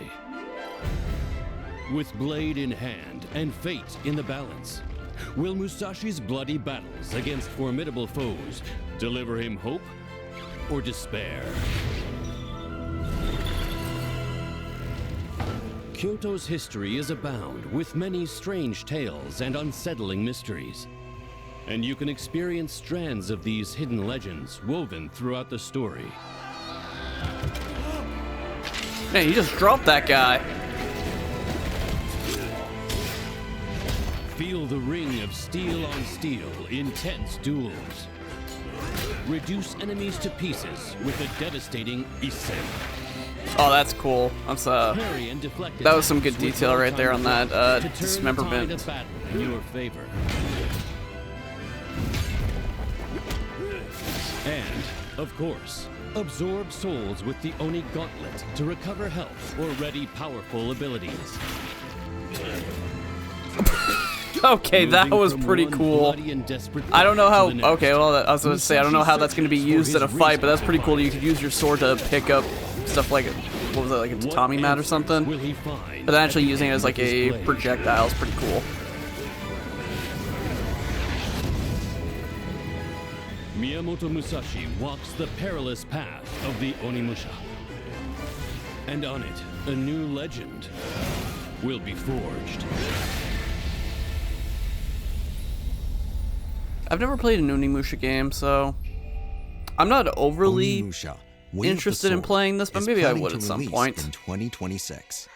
With blade in hand and fate in the balance, will Musashi's bloody battles against formidable foes deliver him hope or despair? Kyoto's history is abound with many strange tales and unsettling mysteries. And you can experience strands of these hidden legends woven throughout the story. Man, you just dropped that guy. Feel the ring of steel on steel, intense duels. Reduce enemies to pieces with a devastating isen. Oh, that's cool. That's that was some good detail right there on that dismemberment. In your favor. And, of course, absorb souls with the Oni Gauntlet to recover health or ready powerful abilities. Okay, that was pretty cool. I don't know how. Okay, well, I was gonna say I don't know how that's gonna be used in a fight, but that's pretty cool. You could use your sword to pick up stuff like what was that, like a tatami mat or something? But then actually using it as like a projectile is pretty cool. Miyamoto Musashi walks the perilous path of the Onimusha. And on it, a new legend will be forged. I've never played an Onimusha game, so I'm not overly interested in playing this, but maybe I would at some point. In 2026.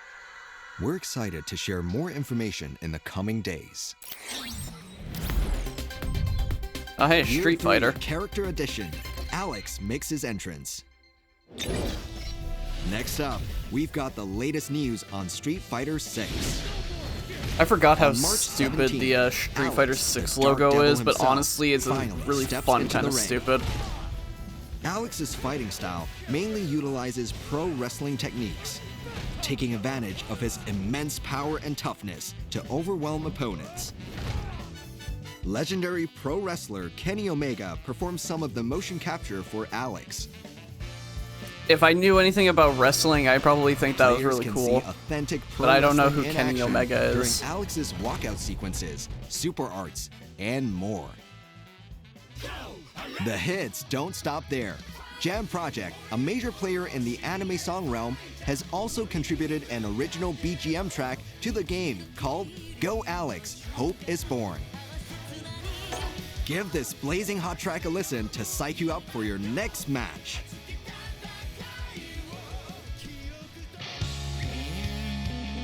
We're excited to share more information in the coming days. Oh, hey, Street Fighter. Character Edition. Alex makes his entrance. Next up, we've got the latest news on Street Fighter 6. I forgot how stupid the Street Fighter 6 logo is, but honestly, it's really fun, kind of stupid. Alex's fighting style mainly utilizes pro wrestling techniques, taking advantage of his immense power and toughness to overwhelm opponents. Legendary pro wrestler Kenny Omega performs some of the motion capture for Alex. If I knew anything about wrestling, I'd probably think that was really cool. But I don't know who Kenny Omega is. During Alex's walkout sequences, super arts, and more. The hits don't stop there. Jam Project, a major player in the anime song realm, has also contributed an original BGM track to the game called Go Alex, Hope is Born. Give this blazing hot track a listen to psych you up for your next match.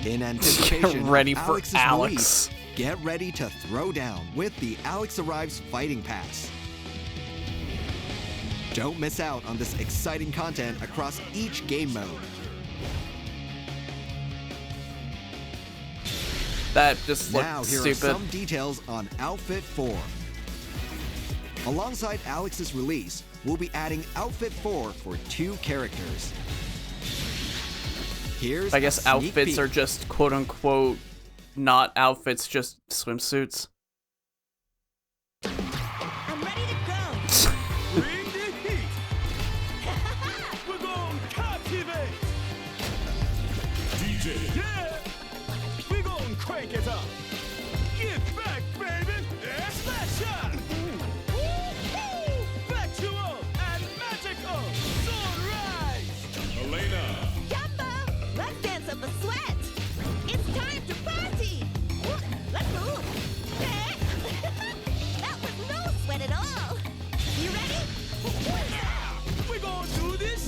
In anticipation get ready of for Alex's Alex. Release, get ready to throw down with the Alex Arrives Fighting Pass. Don't miss out on this exciting content across each game mode. That just looked Now, here stupid. are some details on Outfit 4. Alongside Alex's release, we'll be adding Outfit 4 for 2 characters. Here's I guess outfits are just quote-unquote not outfits, just swimsuits. I'm ready to go. Bring the heat. We're going to captivate. DJ. Yeah. We're going to crank it up. Get back, baby. Smash shot. Back you up and magical. Sunrise. Elena. Let's dance up a sweat. It's time to party. Let's move. That was no sweat at all. You ready? We're gonna do this.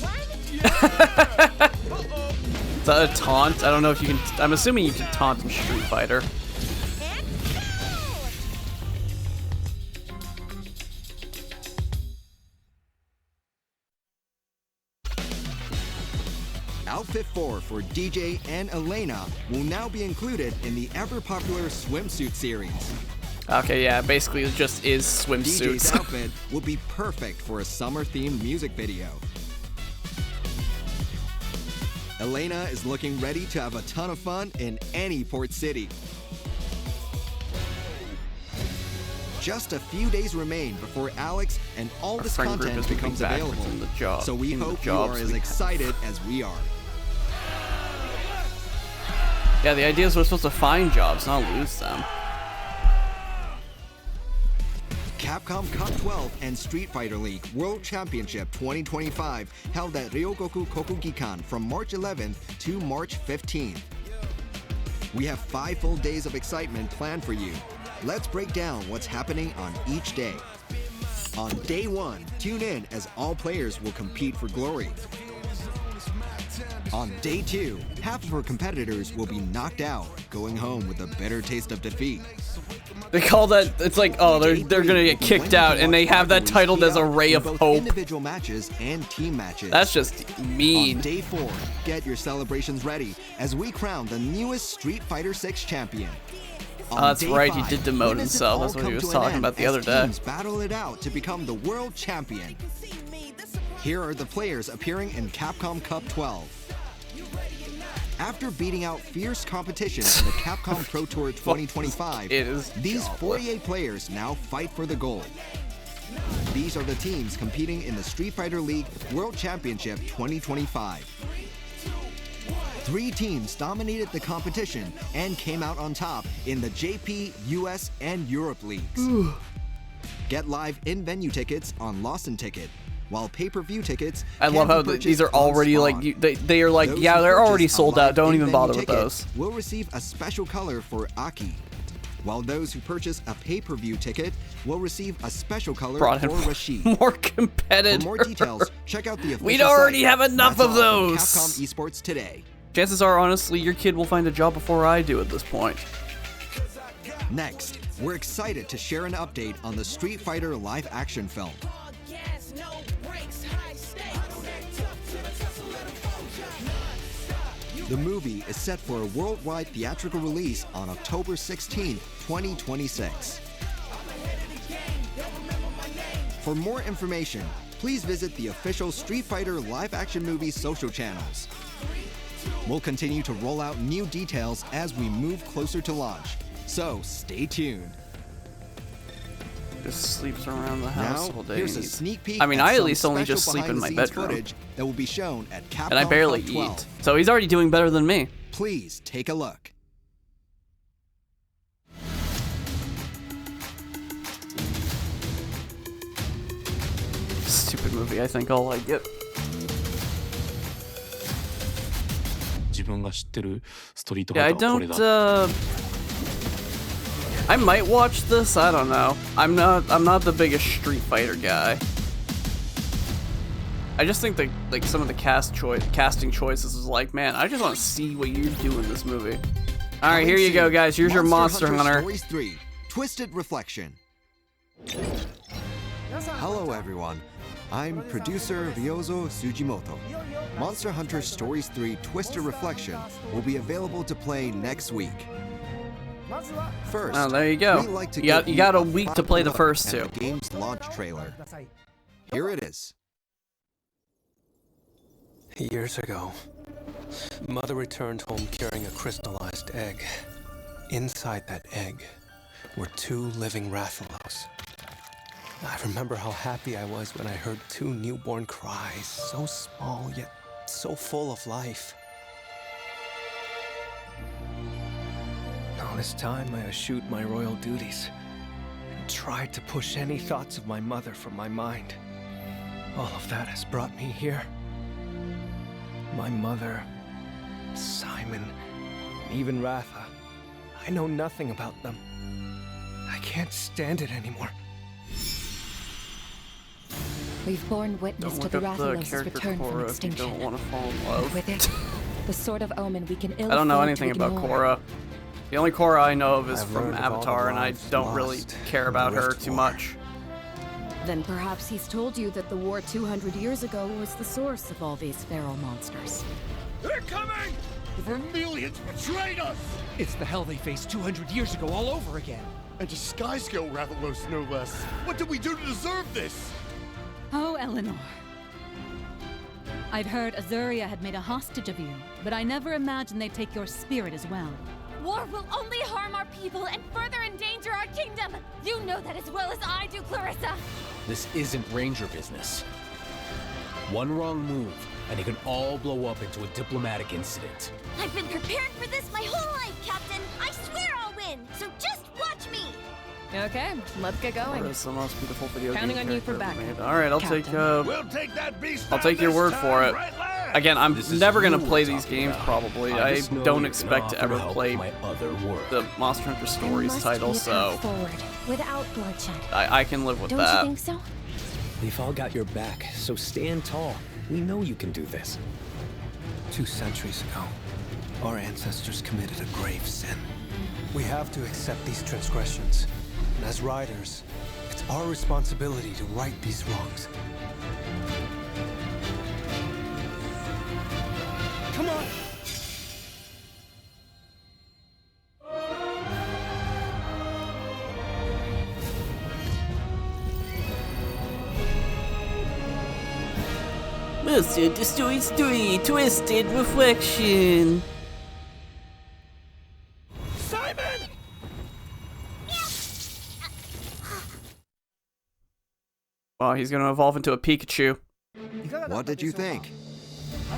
Is that a taunt? I don't know if you can. I'm assuming you can taunt in Street Fighter. Outfit 4 for DJ and Elena will now be included in the ever-popular swimsuit series. Okay, yeah, basically it just is DJ's swimsuits. outfit will be perfect for a summer-themed music video. Elena is looking ready to have a ton of fun in any port city. Just a few days remain before Alex and all this friend group content is moving becomes backwards available. in the job- So we in the hope you jobs are as we excited as we are. Yeah, the idea is we're supposed to find jobs, not lose them. Capcom Cup 12 and Street Fighter League World Championship 2025 held at Ryogoku Kokugikan from March 11th to March 15th. We have 5 full days of excitement planned for you. Let's break down what's happening on each day. On day 1, tune in as all players will compete for glory. On day 2, half of our competitors will be knocked out, going home with a bitter taste of defeat. They call that, it's like, oh, they're gonna get kicked out, and they have that titled as a ray of hope. Individual matches and team matches. That's just mean. On day 4, get your celebrations ready as we crown the newest Street Fighter 6 champion. Oh, that's right, he did demote himself. That's what he was talking about the other day. Teams battle it out to become the world champion. Here are the players appearing in Capcom Cup 12. After beating out fierce competition in the Capcom Pro Tour 2025, these 48 players now fight for the gold. These are the teams competing in the Street Fighter League World Championship 2025. 3 teams dominated the competition and came out on top in the JP, US, and Europe leagues. Get live in-venue tickets on Lawson Ticket, while pay-per-view tickets. I love how these are already like they are like, yeah, they're already sold out. Don't even bother with those. Will receive a special color for Aki, while those who purchase a pay-per-view ticket will receive a special color for Rashid. More competitive. For more details, check out the official We already site. have enough That's of all from those. Capcom Esports today. Chances are, honestly, your kid will find a job before I do at this point. Next, we're excited to share an update on the Street Fighter live-action film. The movie is set for a worldwide theatrical release on October 16, 2026. For more information, please visit the official Street Fighter live-action movie social channels. We'll continue to roll out new details as we move closer to launch, so stay tuned. Just sleeps around the house all day. Here's a sneak peek. I mean, I at least only just sleep in my bedroom. That will be shown at Capcom and I barely Cup 12. eat. So he's already doing better than me. Please take a look. Stupid movie, I think I'll like it. Yeah, I don't, I might watch this, I don't know. I'm not the biggest Street Fighter guy. I just think that like some of the casting choices is like, man, I just want to see what you do in this movie. All right, here you go, guys. Here's your Monster Hunter. Stories 3: Twisted Reflection. Hello, everyone. I'm producer Ryozo Tsujimoto. Monster Hunter Stories 3: Twisted Reflection will be available to play next week. First, oh, there you go. Like to you got a week to play the first 2. The game's launch trailer. Here it is. Years ago, Mother returned home carrying a crystallized egg. Inside that egg were 2 living Rathalos. I remember how happy I was when I heard 2 newborn cries, so small yet so full of life. Now this time I eschewed my royal duties and tried to push any thoughts of my mother from my mind. All of that has brought me here. My mother, Simon, even Ratha. I know nothing about them. I can't stand it anymore. We've borne witness to the Rathalos' return from extinction. Don't want to fall in love. With it, the Sword of Omen we can ill I don't know afford anything to about ignore. Korra. The only Korra I know of is I've from learned of all Avatar, the and I lives don't really lost care in about the her Rift too War. much. Then perhaps he's told you that the war 200 years ago was the source of all these feral monsters. They're coming! The Vermilions betrayed us! It's the hell they faced 200 years ago all over again. And to sky-scale Rathalos, no less. What did we do to deserve this? Oh, Eleanor. I'd heard Azuria had made a hostage of you, but I never imagined they'd take your spirit as well. War will only harm our people and further endanger our kingdom! You know that as well as I do, Clarissa! This isn't Ranger business. One wrong move, and it can all blow up into a diplomatic incident. I've been preparing for this my whole life, Captain! I swear I'll win! So just watch me! Okay, let's get going. What is the most beautiful video Counting game on you for character ever backup. made? All right, I'll Captain. take We'll take that beast I'll take your word for it. right, lads? Again, I'm This is never gonna you play we're these talking games. about. Probably, I I just know don't you're expect to gonna offer ever help play with my other work. the Monster Hunter Stories must title, be a path so forward, without bloodshed. I can live with Don't that. you think so? We've all got your back, so stand tall. We know you can do this. 2 centuries ago, our ancestors committed a grave sin. We have to accept these transgressions. And as riders, it's our responsibility to right these wrongs. Come on! Monster Destroy Story Twisted Reflection. Simon! Wow, he's gonna evolve into a Pikachu. What did you think?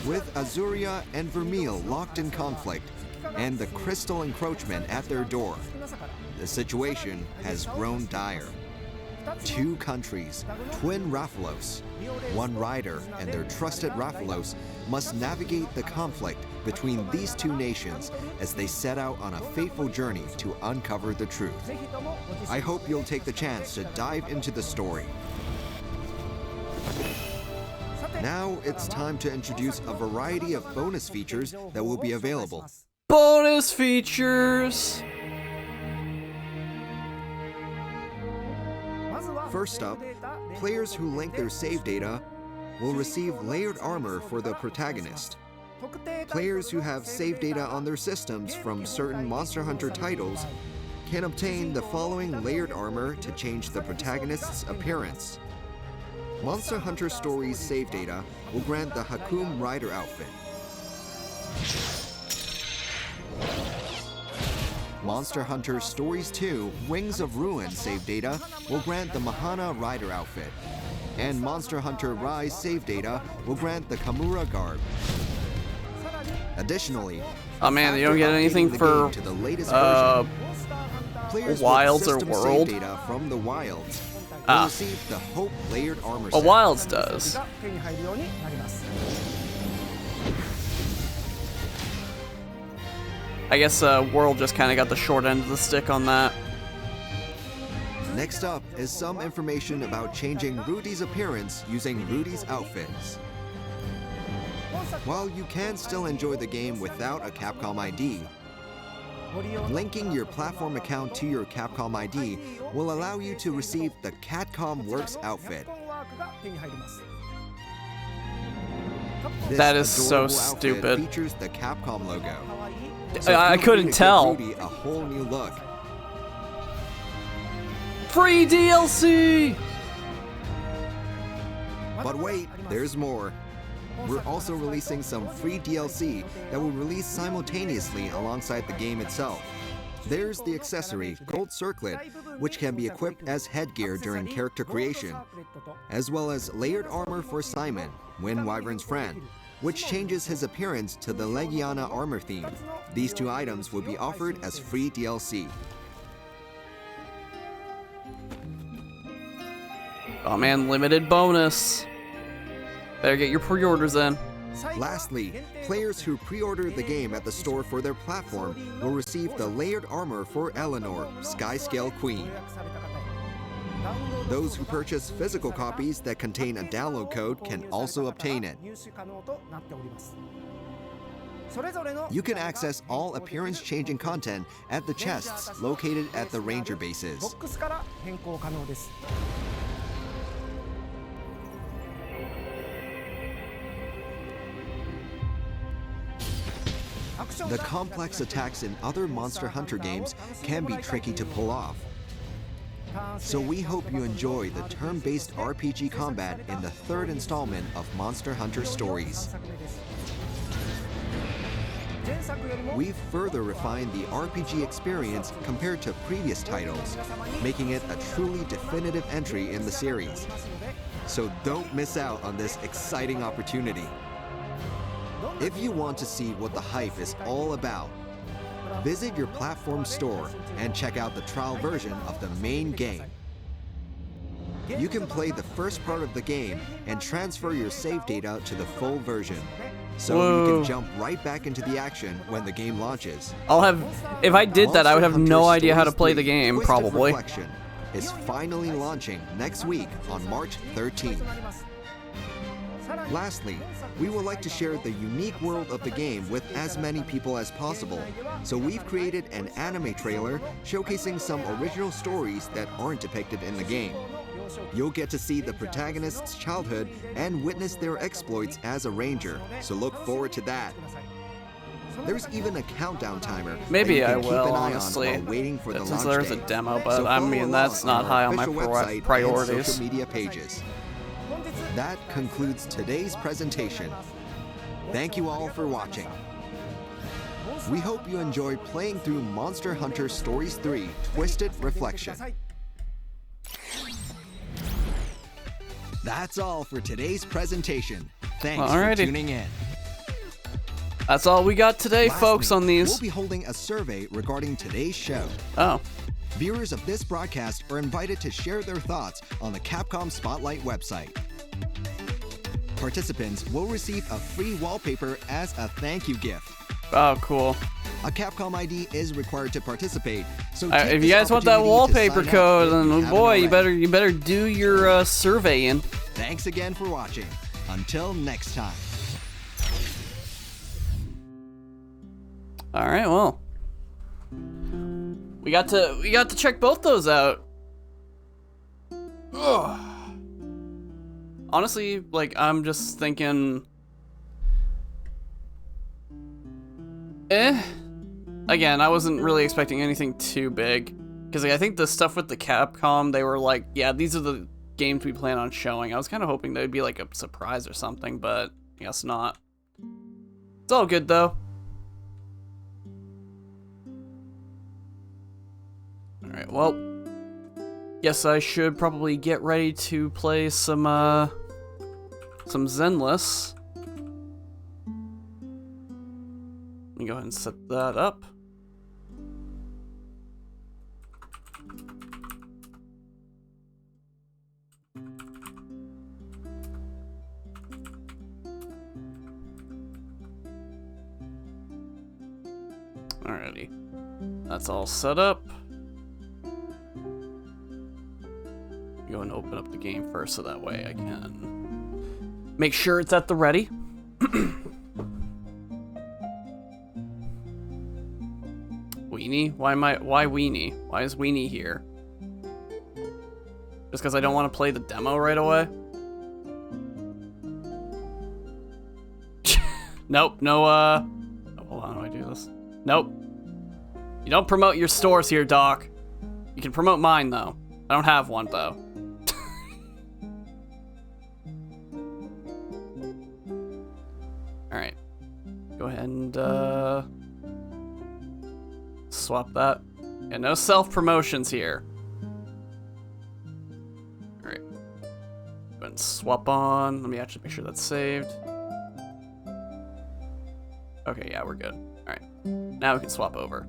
With Azuria and Vermeil locked in conflict, and the Crystal encroachment at their door, the situation has grown dire. 2 countries, twin Rathalos, 1 rider and their trusted Rathalos must navigate the conflict between these 2 nations as they set out on a fateful journey to uncover the truth. I hope you'll take the chance to dive into the story. Now it's time to introduce a variety of bonus features that will be available. Bonus features! First up, players who link their save data will receive layered armor for the protagonist. Players who have save data on their systems from certain Monster Hunter titles can obtain the following layered armor to change the protagonist's appearance. Monster Hunter Stories save data will grant the Hakum Rider outfit. Monster Hunter Stories 2 Wings of Ruin save data will grant the Mahana Rider outfit. And Monster Hunter Rise save data will grant the Kamura garb. Additionally, oh man, you don't get anything for to the latest Wilds or World? Save data from the Wilds will receive the Hope layered armor set. Wilds does. I guess World just kind of got the short end of the stick on that. Next up is some information about changing Rudy's appearance using Rudy's outfits. While you can still enjoy the game without a Capcom ID, linking your platform account to your Capcom ID will allow you to receive the Catcom Works outfit. This That is so adorable outfit stupid. Features the Capcom logo. I feel couldn't free to tell. give Rudy a whole new look. Free DLC! But wait, there's more. We're also releasing some free DLC that will release simultaneously alongside the game itself. There's the accessory, Gold Circlet, which can be equipped as headgear during character creation, as well as layered armor for Simon, Wind Wyvern's friend, which changes his appearance to the Legiana armor theme. These 2 items will be offered as free DLC. Oh man, limited bonus. Better get your pre-orders in. Lastly, players who pre-order the game at the store for their platform will receive the layered armor for Eleanor, Skyscale Queen. Those who purchase physical copies that contain a download code can also obtain it. You can access all appearance-changing content at the chests located at the Ranger bases. The complex attacks in other Monster Hunter games can be tricky to pull off. So we hope you enjoy the turn-based RPG combat in the 3rd installment of Monster Hunter Stories. We've further refined the RPG experience compared to previous titles, making it a truly definitive entry in the series. So don't miss out on this exciting opportunity. If you want to see what the hype is all about, visit your platform store and check out the trial version of the main game. you can play the first part of the game and transfer your save data to the full version. So you Whoa. can jump right back into the action when the game launches. If I did that, I would have no idea how to play the game, Twisted probably. Reflection is finally launching next week on March 13th. Lastly, we would like to share the unique world of the game with as many people as possible, so we've created an anime trailer showcasing some original stories that aren't depicted in the game. You'll get to see the protagonist's childhood and witness their exploits as a ranger, so look forward to that. There's even a countdown timer. Maybe I keep will, an eye honestly. on while waiting for the Since launch there's a date. demo, but So I follow mean, that's along not high on my official website and priorities. social media pages. That concludes today's presentation. Thank you all for watching. We hope you enjoy playing through Monster Hunter Stories 3 Twisted Reflection. That's all for today's presentation. Thanks Alrighty. for tuning in. That's all we got today, Lastly, folks, on these. We'll be holding a survey regarding today's show. Oh. Viewers of this broadcast are invited to share their thoughts on the Capcom Spotlight website. Participants will receive a free wallpaper as a thank you gift. Oh, cool. A Capcom ID is required to participate, so If you guys want that wallpaper code, then boy, you better do your surveying. Thanks again for watching. Until next time. All right, well, we got to check both those out. Ugh. Honestly, like, I'm just thinking, again, I wasn't really expecting anything too big, because like, I think the stuff with the Capcom, they were like, yeah, these are the games we plan on showing. I was kind of hoping they'd be like a surprise or something, but I guess not. It's all good though. Alright, well, guess I should probably get ready to play some Zenless. Let me go ahead and set that up. Alrighty, that's all set up. Go and open up the game first so that way I can make sure it's at the ready. Weenie? Why Weenie? Why is Weenie here? Just because I don't want to play the demo right away? Nope, no, hold on, how do I do this? Nope. You don't promote your stores here, Doc. You can promote mine, though. I don't have one, though. Alright. Go ahead and, swap that. Yeah, no self-promotions here. Alright. Go ahead and swap on. Let me actually make sure that's saved. Okay, yeah, we're good. Alright. Now we can swap over.